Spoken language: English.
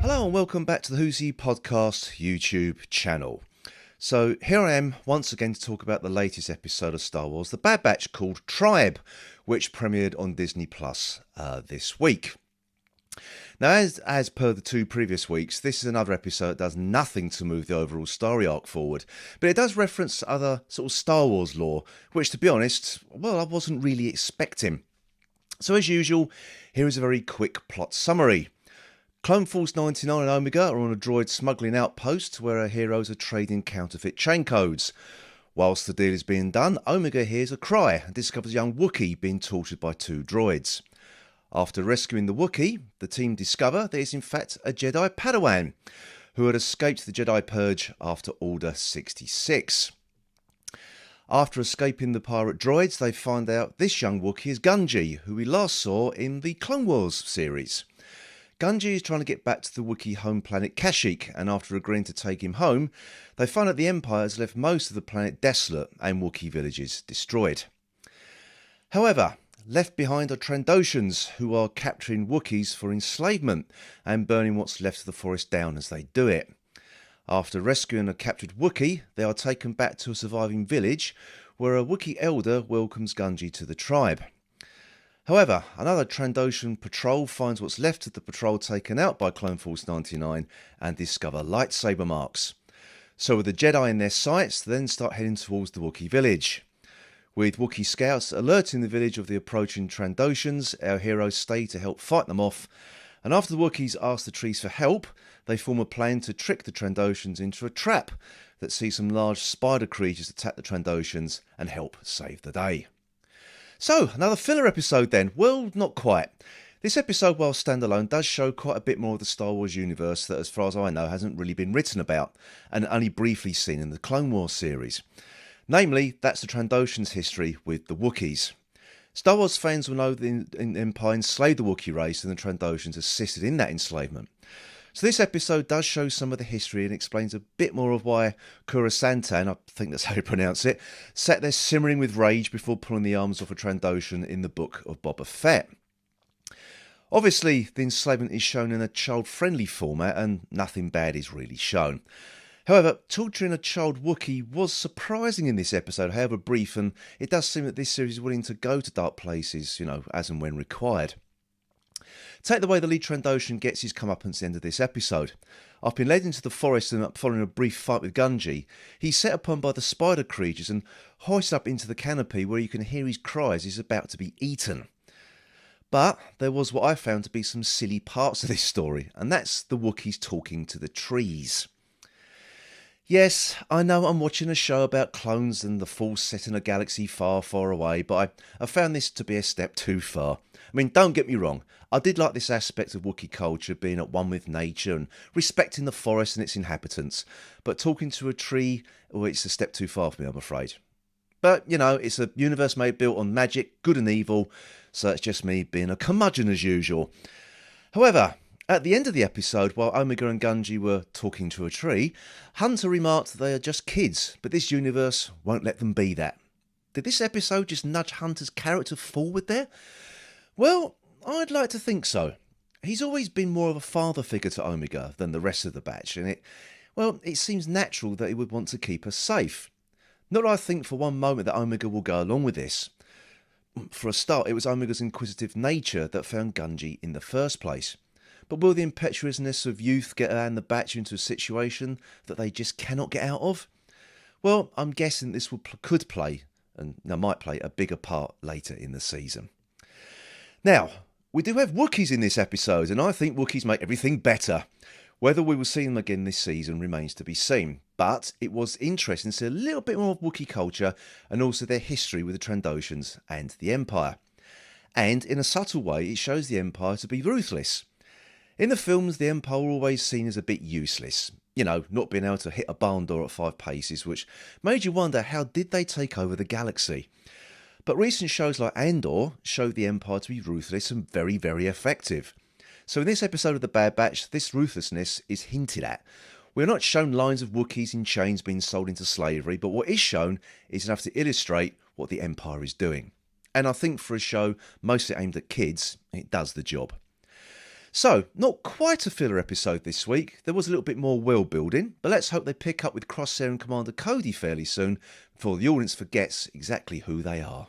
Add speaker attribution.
Speaker 1: Hello and welcome back to the Who's He Podcast YouTube channel. So here I am once again to talk about the latest episode of Star Wars, The Bad Batch, called Tribe, which premiered on Disney Plus this week. Now, as per the two previous weeks, this is another episode that does nothing to move the overall story arc forward, but it does reference other sort of Star Wars lore, which, to be honest, well, I wasn't really expecting. So as usual, here is a very quick plot summary. Clone Force 99 and Omega are on a droid smuggling outpost where our heroes are trading counterfeit chain codes. Whilst the deal is being done, Omega hears a cry and discovers a young Wookiee being tortured by two droids. After rescuing the Wookiee, the team discover there is in fact a Jedi Padawan who had escaped the Jedi Purge after Order 66. After escaping the pirate droids, they find out this young Wookiee is Gungi, who we last saw in the Clone Wars series. Gungi is trying to get back to the Wookiee home planet Kashyyyk, and after agreeing to take him home, they find that the Empire has left most of the planet desolate and Wookiee villages destroyed. However, left behind are Trandoshans, who are capturing Wookiees for enslavement and burning what's left of the forest down as they do it. After rescuing a captured Wookiee, they are taken back to a surviving village where a Wookiee elder welcomes Gungi to the tribe. However, another Trandoshan patrol finds what's left of the patrol taken out by Clone Force 99 and discover lightsaber marks. So with the Jedi in their sights, they then start heading towards the Wookiee village. With Wookiee scouts alerting the village of the approaching Trandoshans, our heroes stay to help fight them off, and after the Wookiees ask the trees for help, they form a plan to trick the Trandoshans into a trap that sees some large spider creatures attack the Trandoshans and help save the day. So, another filler episode then. Well, not quite. This episode, while standalone, does show quite a bit more of the Star Wars universe that, as far as I know, hasn't really been written about and only briefly seen in the Clone Wars series. Namely, that's the Trandoshans' history with the Wookiees. Star Wars fans will know the Empire enslaved the Wookiee race and the Trandoshans assisted in that enslavement. So this episode does show some of the history and explains a bit more of why Kura-Santan, I think that's how you pronounce it, sat there simmering with rage before pulling the arms off a Trandoshan in the Book of Boba Fett. Obviously, the enslavement is shown in a child-friendly format and nothing bad is really shown. However, torturing a child Wookiee was surprising in this episode, however brief, and it does seem that this series is willing to go to dark places, as and when required. Take the way the lead Trandoshan gets his comeuppance at the end of this episode. After being led into the forest and following a brief fight with Gungi, he's set upon by the spider creatures and hoisted up into the canopy where you can hear his cries as he's about to be eaten. But there was what I found to be some silly parts of this story, and that's the Wookiees talking to the trees. Yes, I know I'm watching a show about clones and the Force set in a galaxy far, far away, but I found this to be a step too far. I mean, don't get me wrong, I did like this aspect of Wookiee culture, being at one with nature and respecting the forest and its inhabitants, but talking to a tree, well, it's a step too far for me, I'm afraid. But, it's a universe built on magic, good and evil, so it's just me being a curmudgeon as usual. However, at the end of the episode, while Omega and Gungi were talking to a tree, Hunter remarked that they are just kids, but this universe won't let them be that. Did this episode just nudge Hunter's character forward there? Well, I'd like to think so. He's always been more of a father figure to Omega than the rest of the batch, and it seems natural that he would want to keep her safe. Not that I think for one moment that Omega will go along with this. For a start, it was Omega's inquisitive nature that found Gungi in the first place. But will the impetuousness of youth get her and the batch into a situation that they just cannot get out of? Well, I'm guessing this could play, and might play, a bigger part later in the season. Now, we do have Wookiees in this episode, and I think Wookiees make everything better. Whether we will see them again this season remains to be seen, but it was interesting to see a little bit more of Wookiee culture and also their history with the Trandoshans and the Empire. And in a subtle way, it shows the Empire to be ruthless. In the films, the Empire were always seen as a bit useless. Not being able to hit a barn door at 5 paces, which made you wonder how did they take over the galaxy. But recent shows like Andor showed the Empire to be ruthless and very, very effective. So in this episode of The Bad Batch, this ruthlessness is hinted at. We're not shown lines of Wookiees in chains being sold into slavery, but what is shown is enough to illustrate what the Empire is doing. And I think for a show mostly aimed at kids, it does the job. So, not quite a filler episode this week. There was a little bit more world building, but let's hope they pick up with Crosshair and Commander Cody fairly soon before the audience forgets exactly who they are.